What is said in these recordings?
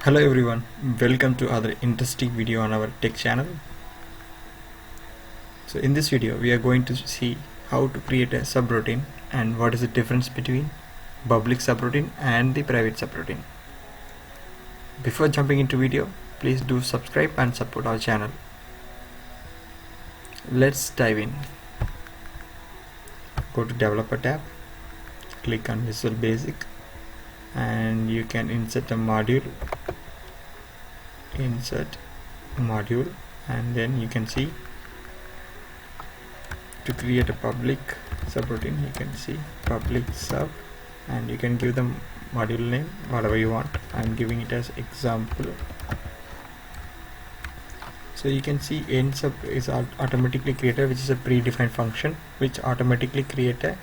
Hello everyone, welcome to another interesting video on our tech channel. So in this video we are going to see how to create a subroutine and what is the difference between public subroutine and the private subroutine. Before jumping into video, please do subscribe and support our channel. Let's dive in. Go to developer tab, click on Visual Basic, and you can insert a module, and then you can see to create a public subroutine. You can see public sub, and you can give them module name whatever you want. I'm giving it as example. So you can see end sub is automatically created, which is a predefined function which automatically create a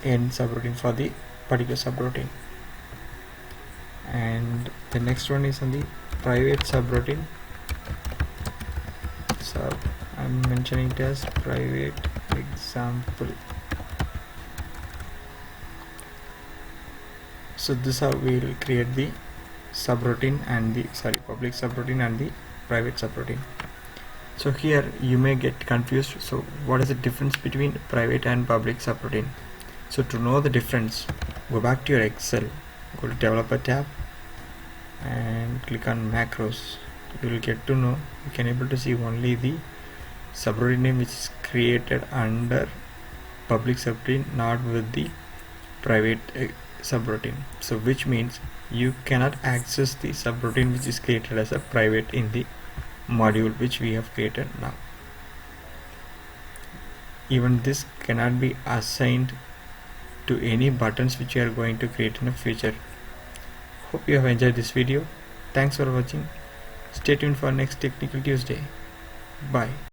end subroutine for the particular subroutine. And the next one is on the private subroutine. Sub, I'm mentioning it as private example. So this is how we will create the subroutine and the public subroutine and the private subroutine. So here you may get confused. So what is the difference between private and public subroutine? So to know the difference, go back to your Excel, go to developer tab and click on macros. You will get to know, you can able to see only the subroutine name which is created under public subroutine, not with the private subroutine. So which means you cannot access the subroutine which is created as a private in the module which we have created now. Even this cannot be assigned to any buttons which you are going to create in the future. Hope you have enjoyed this video. Thanks for watching. Stay tuned for next Technical Tuesday. Bye.